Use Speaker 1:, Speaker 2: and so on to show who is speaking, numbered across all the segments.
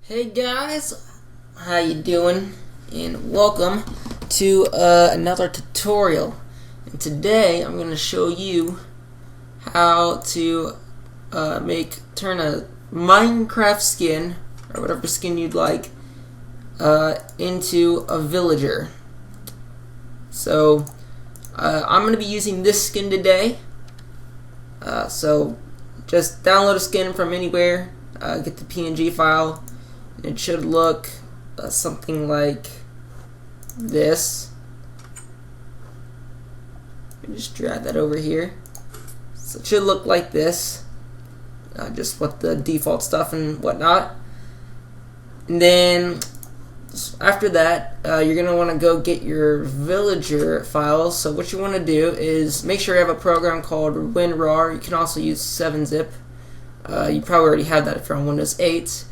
Speaker 1: Hey guys, how you doing? And welcome to another tutorial. And today I'm going to show you how to turn a Minecraft skin or whatever skin you'd like into a villager. So I'm going to be using this skin today. So just download a skin from anywhere, get the PNG file. It should look something like this. Let me just drag that over here. So it should look like this, just with the default stuff and whatnot. And then after that, you're going to want to go get your villager files. So what you want to do is make sure you have a program called WinRaR. You can also use 7-zip. You probably already have that if you're on Windows 8.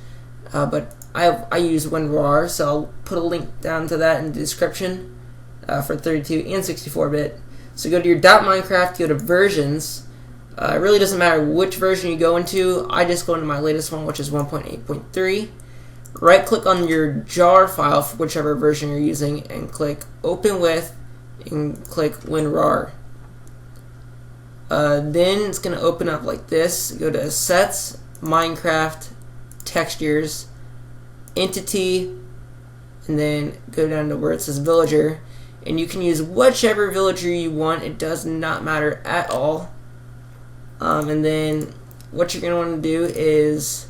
Speaker 1: But I use WinRAR, so I'll put a link down to that in the description for 32 and 64-bit. So go to your .minecraft, go to versions. It really doesn't matter which version you go into. I just go into my latest one, which is 1.8.3. Right-click on your jar file for whichever version you're using, and click Open With, and click WinRAR. Then it's going to open up like this. Go to Assets, Minecraft, Textures, Entity, and then go down to where it says Villager, and you can use whichever villager you want. It does not matter at all. And then what you're going to want to do is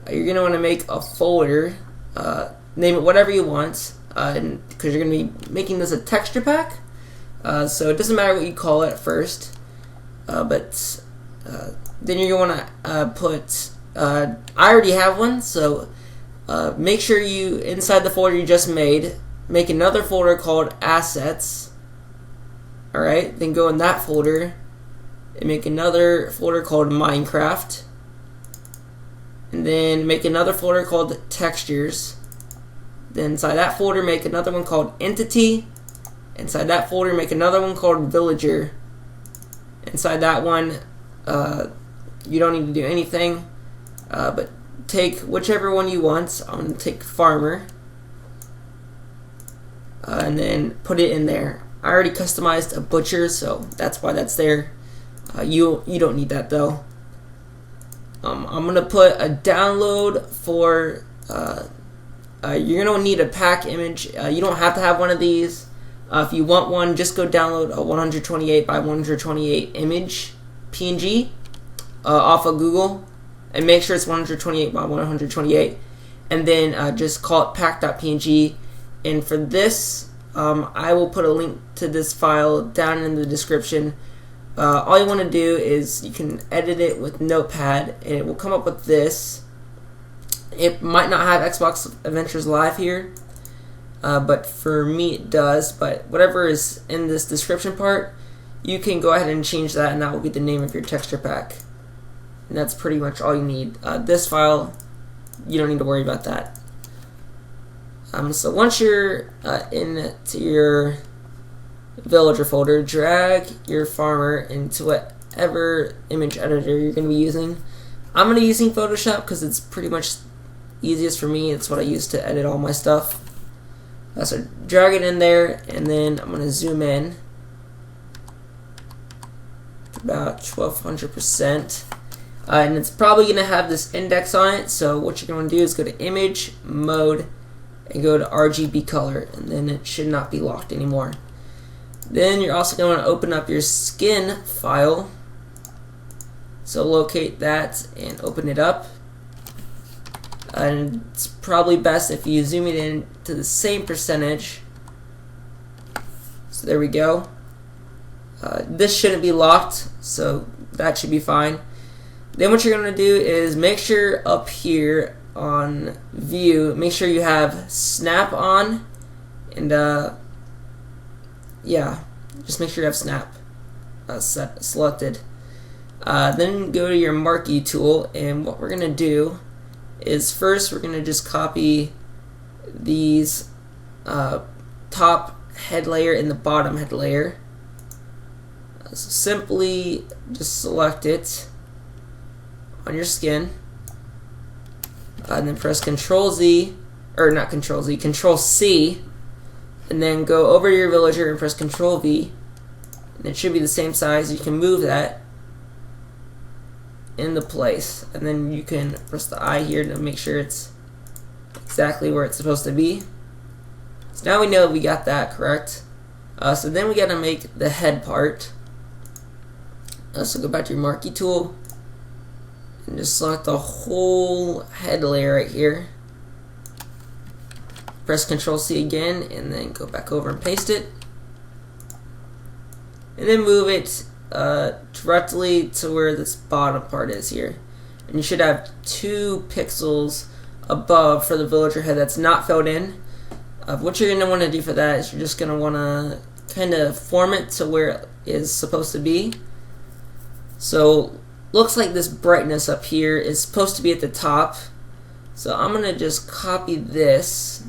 Speaker 1: you're going to want to make a folder, name it whatever you want, because you're going to be making this a texture pack, so it doesn't matter what you call it at first, but then you're going to want to put I already have one, so make sure you, inside the folder you just made, make another folder called Assets. Alright, then go in that folder and make another folder called Minecraft. And then make another folder called Textures. Then inside that folder make another one called Entity. Inside that folder make another one called Villager. Inside that one, you don't need to do anything. But take whichever one you want. I'm going to take Farmer, and then put it in there. I already customized a butcher, so that's why that's there. You don't need that though. I'm going to put a download for, you're going to need a pack image. You don't have to have one of these. If you want one, just go download a 128 by 128 image PNG off of Google. And make sure it's 128 by 128, and then just call it pack.png. And for this, I will put a link to this file down in the description. All you want to do is you can edit it with Notepad, and it will come up with this. It might not have Xbox Adventures Live here, but for me it does. But whatever is in this description part, you can go ahead and change that, and that will be the name of your texture pack. And that's pretty much all you need. This file, you don't need to worry about that. So once you're into your villager folder, drag your farmer into whatever image editor you're going to be using. I'm going to be using Photoshop because it's pretty much easiest for me. It's what I use to edit all my stuff. So drag it in there, and then I'm going to zoom in to about 1200%. And it's probably going to have this index on it, so what you're going to do is go to Image, Mode, and go to RGB Color, and then it should not be locked anymore. Then you're also going to want to open up your skin file, so locate that and open it up. And it's probably best if you zoom it in to the same percentage. So there we go. This shouldn't be locked, so that should be fine. Then what you're going to do is make sure up here on View, make sure you have Snap on, and yeah, just make sure you have Snap selected. Then go to your Marquee tool, and what we're going to do is first we're going to just copy these top head layer and the bottom head layer. So simply just select it on your skin, and then press Control Z, or not Control Z, Control C, and then go over to your villager and press Control V, and it should be the same size. You can move that into place, and then you can press the I here to make sure it's exactly where it's supposed to be. So now we know we got that correct. So then we got to make the head part. So go back to your marquee tool and just select the whole head layer right here. Press Control C again, and then go back over and paste it, and then move it directly to where this bottom part is here. And you should have 2 pixels above for the villager head that's not filled in. What you're going to want to do for that is you're just going to want to kind of form it to where it is supposed to be. So looks like this brightness up here is supposed to be at the top. So I'm going to just copy this,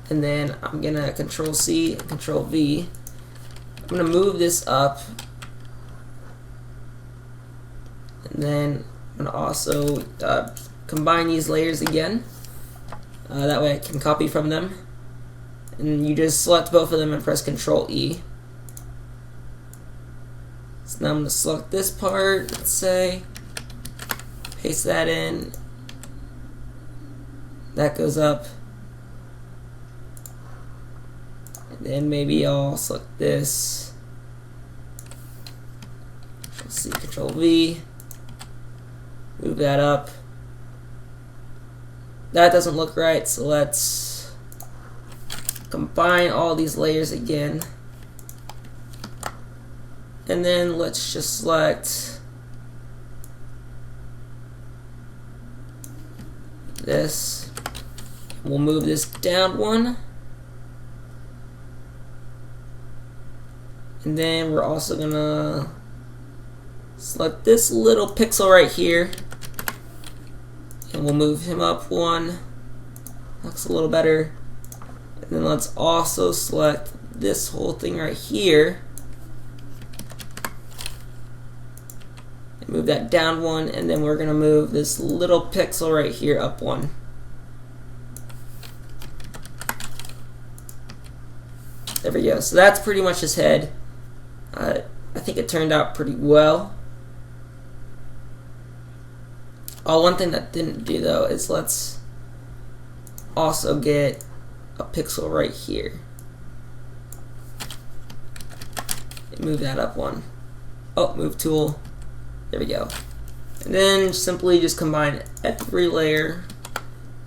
Speaker 1: and then I'm going to Control C and Control V. I'm going to move this up, and then I'm going to also combine these layers again. That way I can copy from them. And you just select both of them and press Control E. So now I'm going to select this part, let's say, paste that in. That goes up. And then maybe I'll select this. Control C, Control V. Move that up. That doesn't look right, so let's combine all these layers again. And then let's just select this. We'll move this down 1. And then we're also gonna select this little pixel right here, and we'll move him up 1. Looks a little better. And then let's also select this whole thing right here and move that down 1, and then we're gonna move this little pixel right here up 1. There we go. So that's pretty much his head. I think it turned out pretty well. One thing that didn't do though is let's also get a pixel right here. Move that up 1. Oh, move tool. There we go. And then simply just combine every layer.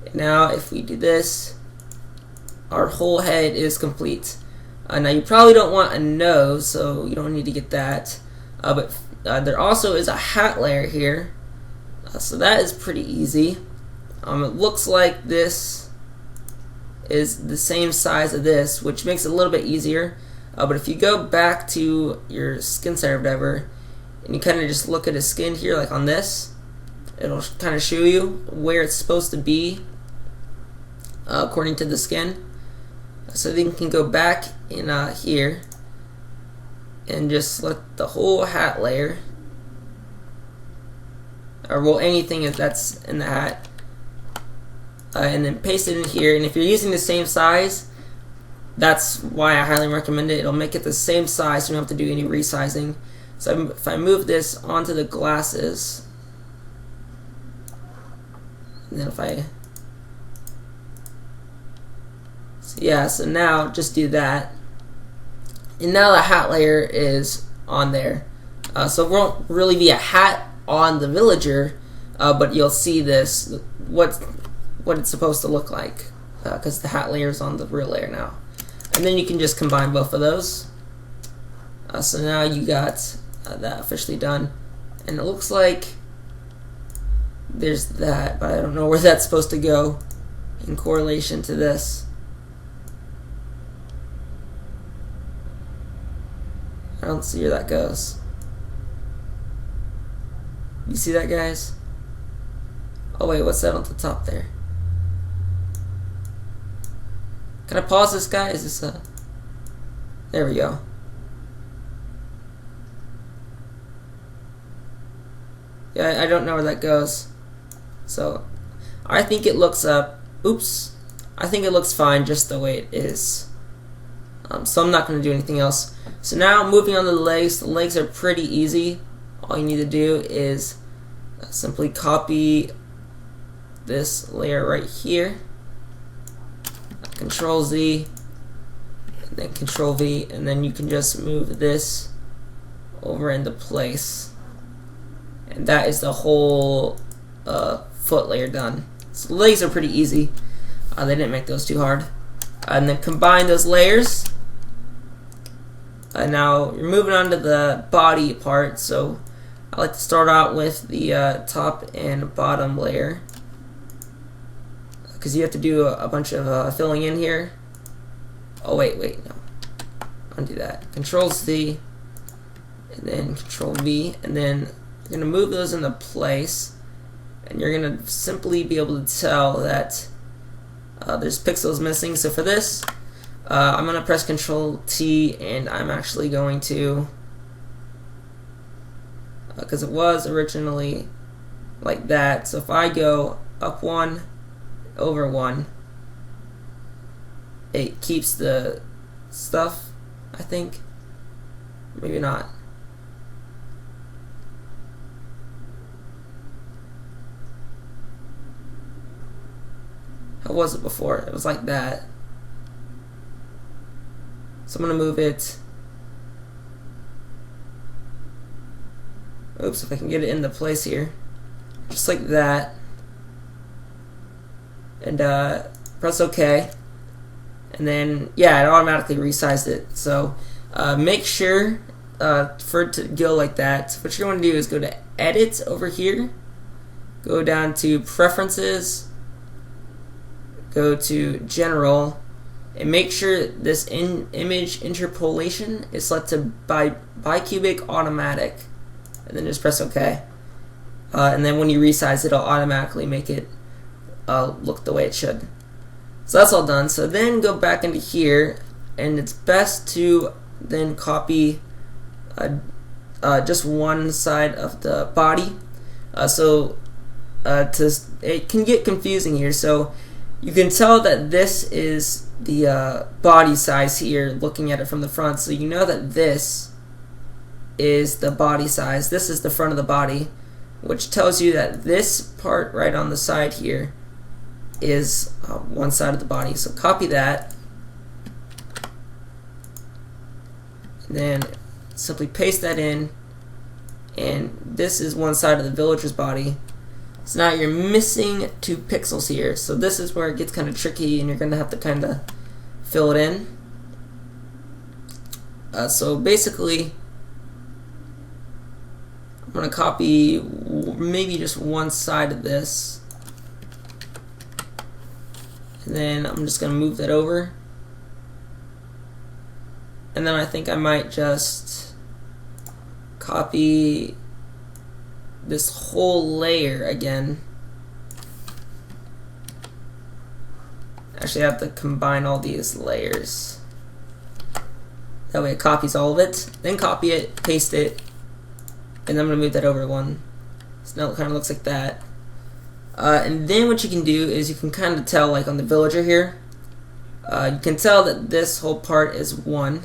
Speaker 1: And now if we do this, our whole head is complete. Now you probably don't want a nose, so you don't need to get that. But there also is a hat layer here. So that is pretty easy. It looks like this is the same size of this, which makes it a little bit easier. But if you go back to your skin set or whatever, and you kind of just look at his skin here, like on this, it'll kind of show you where it's supposed to be according to the skin. So then you can go back in here and just select the whole hat layer, or well, anything that's in the hat, and then paste it in here. And if you're using the same size, that's why I highly recommend it. It'll make it the same size, so you don't have to do any resizing. So if I move this onto the glasses, and then if I, so yeah, so now just do that, and now the hat layer is on there. So it won't really be a hat on the villager, but you'll see this, what it's supposed to look like, because the hat layer is on the real layer now. And then you can just combine both of those. So now you got that officially done, and it looks like there's that, but I don't know where that's supposed to go in correlation to this. I don't see where that goes. You see that, guys? Oh wait, what's that on the top there? Can I pause this, guy? Is this a... There we go. Yeah, I don't know where that goes. So I think it looks oops. I think it looks fine just the way it is. So I'm not going to do anything else. So now moving on to the legs. The legs are pretty easy. All you need to do is simply copy this layer right here. Control Z, and then Control V, and then you can just move this over into place. And that is the whole foot layer done. So the legs are pretty easy. They didn't make those too hard. And then combine those layers. Now you're moving on to the body part. So I like to start out with the top and bottom layer, because you have to do a bunch of filling in here. Oh wait, no. Undo that. Control Z, and then Control V, and then you're gonna move those into place, and you're gonna simply be able to tell that there's pixels missing. So for this, I'm gonna press Control T, and I'm actually going to, because it was originally like that. So if I go up 1, over 1, it keeps the stuff, I think. Maybe not. How was it before? It was like that. So I'm going to move it. Oops, if I can get it into place here. Just like that. And press OK. And then, yeah, it automatically resized it. So make sure for it to go like that. What you're going to do is go to Edit over here. Go down to Preferences. Go to General, and make sure this image interpolation is set to bicubic automatic, and then just press OK. And then when you resize it, it'll automatically make it look the way it should. So that's all done. So then go back into here, and it's best to then copy just one side of the body. It can get confusing here. So you can tell that this is the body size here, looking at it from the front. So you know that this is the body size. This is the front of the body, which tells you that this part right on the side here is one side of the body. So copy that, and then simply paste that in, and this is one side of the villager's body. So now you're missing 2 pixels here. So this is where it gets kind of tricky, and you're going to have to kind of fill it in. So basically, I'm going to copy maybe just one side of this, and then I'm just going to move that over. And then I think I might just copy this whole layer again. Actually, I have to combine all these layers. That way it copies all of it. Then copy it, paste it, and then I'm going to move that over one. So now it kind of looks like that. And then what you can do is you can kind of tell, like on the villager here, you can tell that this whole part is 1.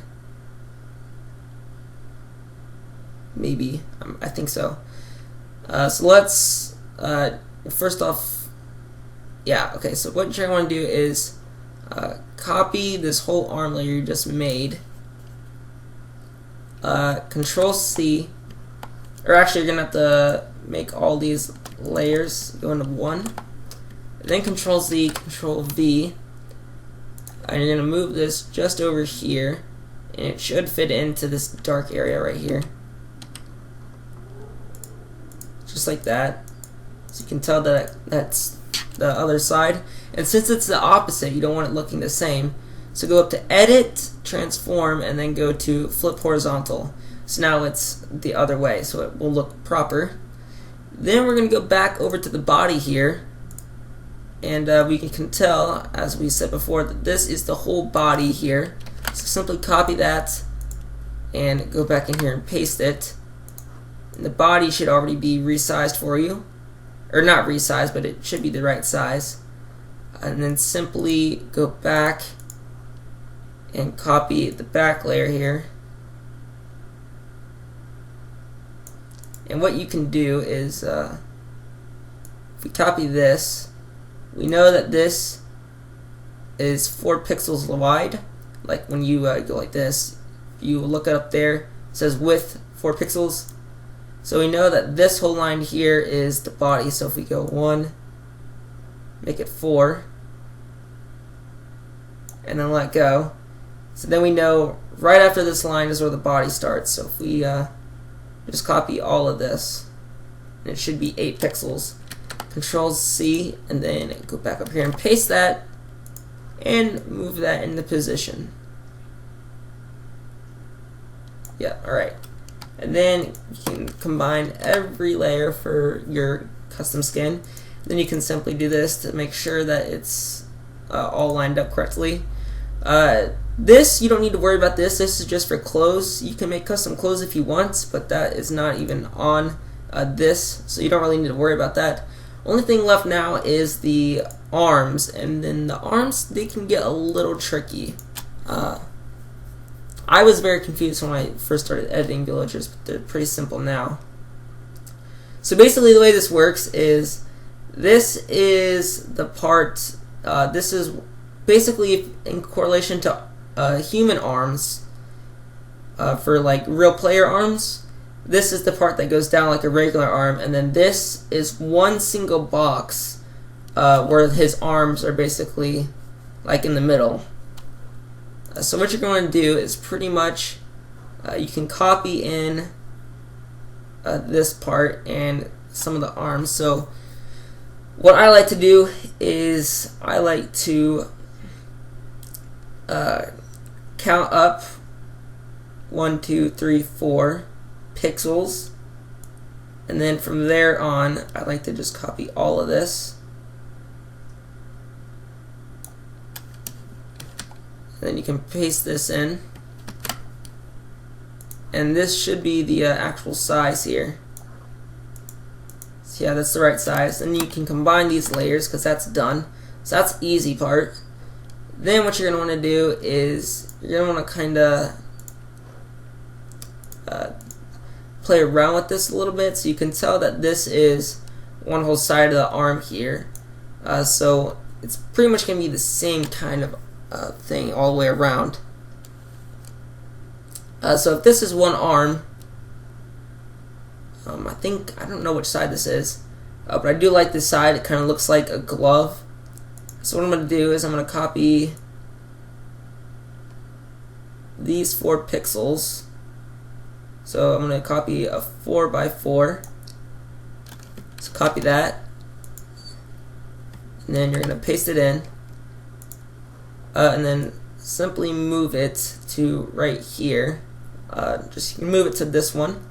Speaker 1: Maybe. I think so. So let's, first off, yeah, okay, so what you're going to do is copy this whole arm layer you just made, Control C, or actually you're going to have to make all these layers go into one, then Control Z, Control V, and you're going to move this just over here, and it should fit into this dark area right here. Just like that. So you can tell that that's the other side. And since it's the opposite, you don't want it looking the same. So go up to Edit, Transform, and then go to Flip Horizontal. So now it's the other way, so it will look proper. Then we're going to go back over to the body here. And we can tell, as we said before, that this is the whole body here. So simply copy that and go back in here and paste it. And the body should already be resized for you. Or not resized, but it should be the right size. And then simply go back and copy the back layer here. And what you can do is, if we copy this, we know that this is 4 pixels wide. Like when you go like this, you look it up there, it says width 4 pixels. So we know that this whole line here is the body. So if we go 1, make it 4, and then let go. So then we know right after this line is where the body starts. So if we just copy all of this, and it should be 8 pixels. Control C, and then go back up here and paste that, and move that into position. Yeah, alright. And then you can combine every layer for your custom skin. Then you can simply do this to make sure that it's all lined up correctly. This, you don't need to worry about this. This is just for clothes. You can make custom clothes if you want, but that is not even on this, so you don't really need to worry about that. Only thing left now is the arms, and then the arms, they can get a little tricky. I was very confused when I first started editing villagers, but they're pretty simple now. So basically the way this works is, this is the part, this is basically in correlation to human arms, for like real player arms. This is the part that goes down like a regular arm, and then this is one single box where his arms are basically like in the middle. So what you're going to do is pretty much you can copy in this part and some of the arms. So what I like to do is I like to count up 1, 2, 3, 4 pixels, and then from there on I like to just copy all of this. Then you can paste this in, and this should be the actual size here. So yeah, that's the right size. And you can combine these layers because that's done. So that's the easy part. Then what you're going to want to do is you're going to want to kind of play around with this a little bit, so you can tell that this is one whole side of the arm here. So it's pretty much going to be the same kind of thing all the way around. So if this is one arm, I don't know which side this is, but I do like this side. It kind of looks like a glove. So what I'm going to do is I'm going to copy these 4 pixels. So I'm going to copy a 4x4. So copy that, and then you're going to paste it in. And then simply move it to right here. Just you can move it to this one,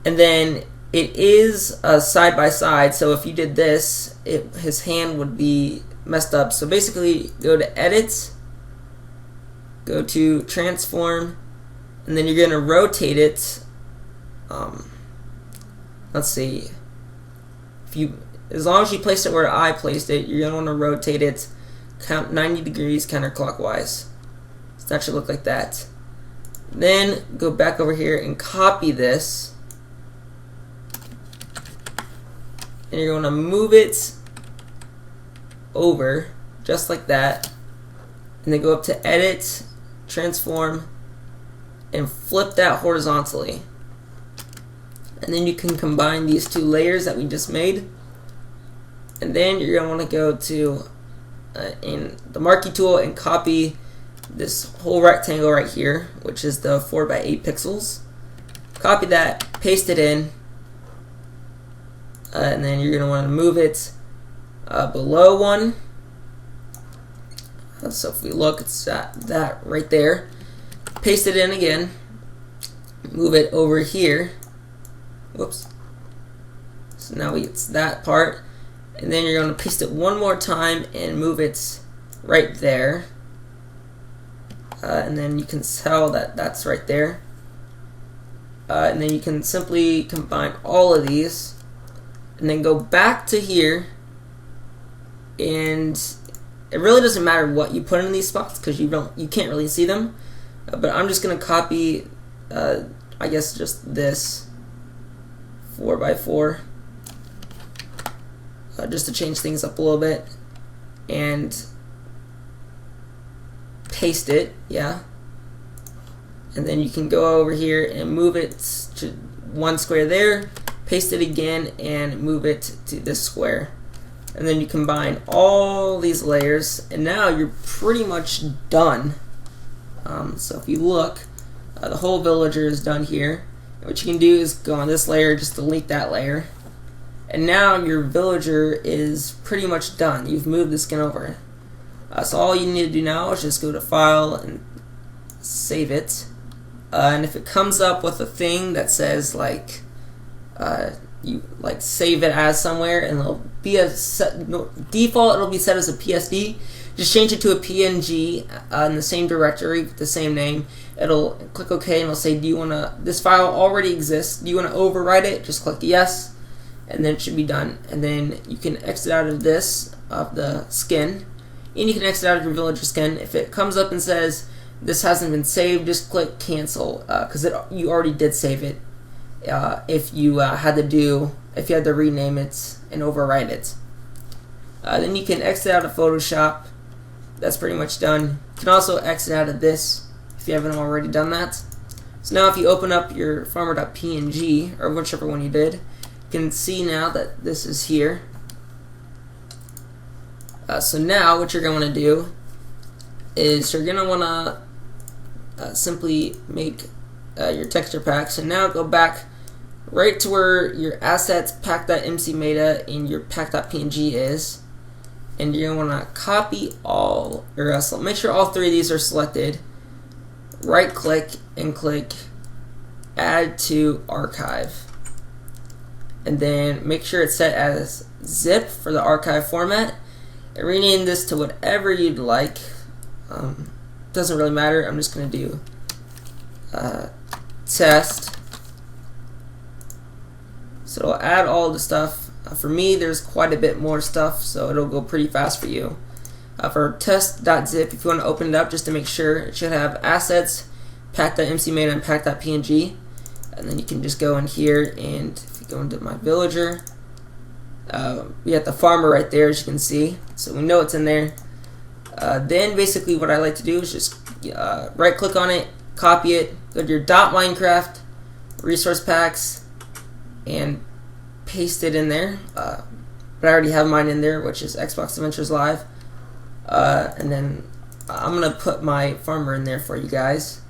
Speaker 1: and then it is side by side. So if you did this, his hand would be messed up. So basically, go to Edit, go to Transform, and then you're gonna rotate it. Let's see. As long as you place it where I placed it, you're gonna want to rotate it. Count 90 degrees counterclockwise. So that should look like that. Then go back over here and copy this, and you're going to move it over just like that, and then go up to Edit, Transform, and flip that horizontally. And then you can combine these 2 layers that we just made, and then you're going to want to go to in the marquee tool and copy this whole rectangle right here, which is the 4x8 pixels. Copy that, paste it in, and then you're going to want to move it below 1. So if we look, it's that right there. Paste it in again, move it over here. Whoops. So now it's that part. And then you're going to paste it one more time and move it right there. And then you can tell that that's right there. and then you can simply combine all of these, and then go back to here, and it really doesn't matter what you put in these spots because you can't really see them. But I'm just gonna copy, I guess just this 4x4, just to change things up a little bit, and paste it, yeah. And then you can go over here and move it to one square there, paste it again, and move it to this square. And then you combine all these layers, and now you're pretty much done. So if you look, the whole villager is done here. And what you can do is go on this layer, just delete that layer, and now your villager is pretty much done. You've moved the skin over. So all you need to do now is just go to File and save it. And if it comes up with a thing that says like you like save it as somewhere, and it'll be a default, it'll be set as a PSD. Just change it to a PNG in the same directory with the same name. It'll click OK, and it'll say, do you want to, this file already exists, do you want to overwrite it? Just click yes, and then it should be done. And then you can exit out of this, of the skin, and you can exit out of your villager skin. If it comes up and says this hasn't been saved, just click cancel, because you already did save it. If you had to rename it and overwrite it. Then you can exit out of Photoshop. That's pretty much done. You can also exit out of this if you haven't already done that. So now if you open up your farmer.png, or whichever one you did, you can see now that this is here. So now what you're going to want to do is you're going to want to simply make your texture pack. So now go back right to where your assets pack.mcmeta and your pack.png is, and you're going to want to copy all, or so make sure all three of these are selected. Right click and click add to archive, and then make sure it's set as zip for the archive format, and rename this to whatever you'd like. Doesn't really matter. I'm just going to do test. So it'll add all the stuff. For me, there's quite a bit more stuff, so it'll go pretty fast for you. For test.zip, if you want to open it up just to make sure, it should have assets, pack.mcmeta, and pack.png. And then you can just go in here, and if you go into my villager, we got the farmer right there, as you can see. So we know it's in there. Then basically what I like to do is just right click on it, copy it, go to your .minecraft, resource packs, and paste it in there. But I already have mine in there, which is Xbox Adventures Live. And then I'm going to put my farmer in there for you guys.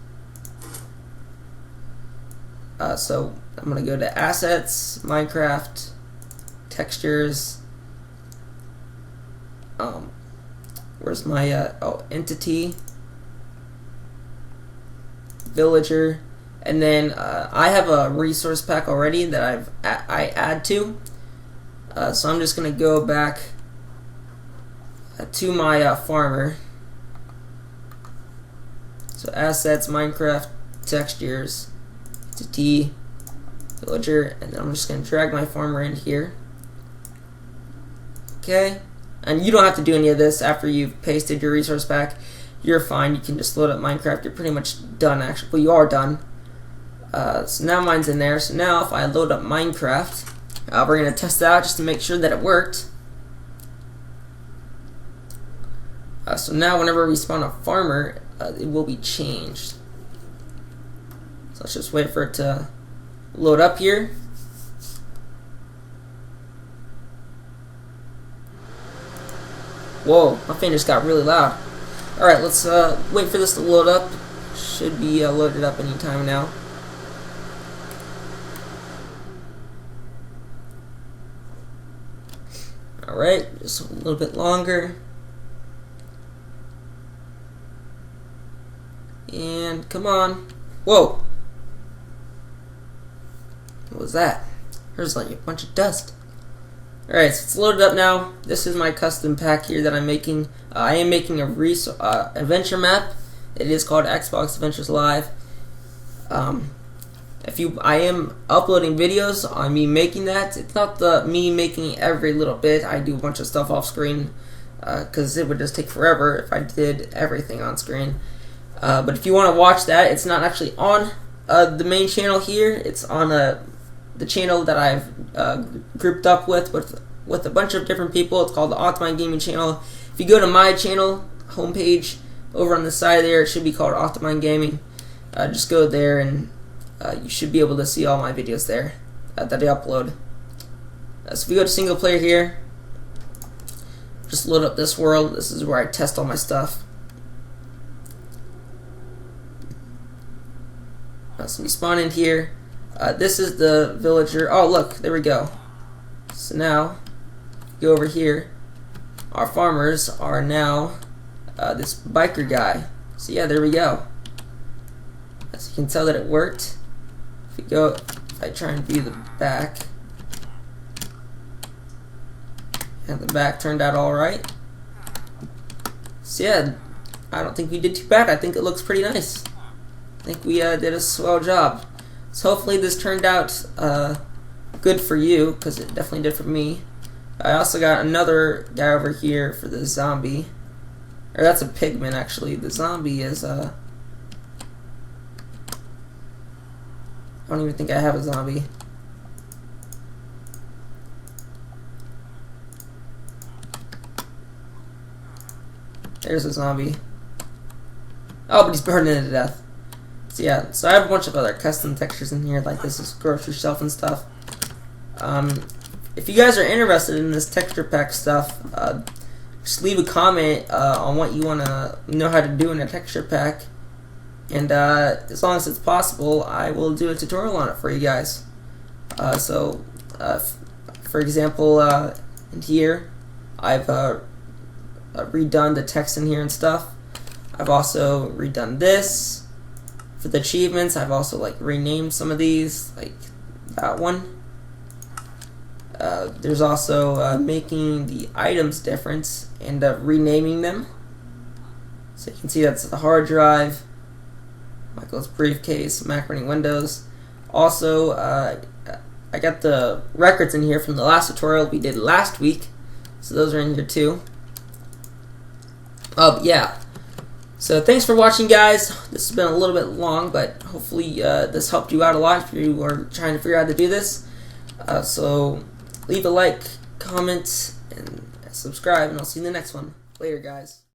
Speaker 1: So I'm going to go to Assets, Minecraft, Textures. Where's my Entity, Villager, and then I have a resource pack already that I add to. So I'm just going to go back to my farmer. So Assets, Minecraft, Textures, Entity, Villager, and then I'm just going to drag my farmer in here. Okay, and you don't have to do any of this after you've pasted your resource pack. You're fine. You can just load up Minecraft. You're pretty much done, actually. Well, you are done. So now mine's in there. So now if I load up Minecraft, we're going to test it out just to make sure that it worked. So now whenever we spawn a farmer, it will be changed. So let's just wait for it to load up here. Whoa, my fan just got really loud. Alright, let's wait for this to load up. Should be loaded up anytime now. Alright, just a little bit longer. And come on. Whoa! What was that? There's like a bunch of dust. Alright, so it's loaded up now. This is my custom pack here that I'm making. I am making a adventure map. It is called Xbox Adventures Live. And I am uploading videos on me making that. It's not me making every little bit. I do a bunch of stuff off screen because it would just take forever if I did everything on screen. But if you want to watch that, it's not actually on the main channel here. It's on the channel that I've grouped up with a bunch of different people. It's called the Optimine Gaming channel. If you go to my channel homepage, over on the side there, it should be called Optimine Gaming. Just go there and you should be able to see all my videos there that I upload. So if we go to single player here, just load up this world. This is where I test all my stuff. So we spawn in here. This is the villager. Oh look, there we go. So now, go over here. Our farmers are now this biker guy. So yeah, there we go. As you can tell that it worked. If I try and view the back, and the back turned out alright. So yeah, I don't think we did too bad. I think it looks pretty nice. I think we did a swell job. So hopefully this turned out good for you, because it definitely did for me. I also got another guy over here for the zombie. Or that's a pigman actually. The zombie is I don't even think I have a zombie. There's a zombie. Oh, but he's burning to death. So yeah, so I have a bunch of other custom textures in here, like this is grocery shelf and stuff. If you guys are interested in this texture pack stuff, just leave a comment on what you want to know how to do in a texture pack, and as long as it's possible, I will do a tutorial on it for you guys. For example, in here, I've redone the text in here and stuff. I've also redone this. For the achievements, I've also like renamed some of these, like that one. There's also making the items different and renaming them. So you can see that's the hard drive, Michael's briefcase, Mac running Windows. Also, I got the records in here from the last tutorial we did last week, so those are in here too. Yeah. So thanks for watching, guys. This has been a little bit long, but hopefully this helped you out a lot if you are trying to figure out how to do this. So leave a like, comment, and subscribe, and I'll see you in the next one. Later, guys.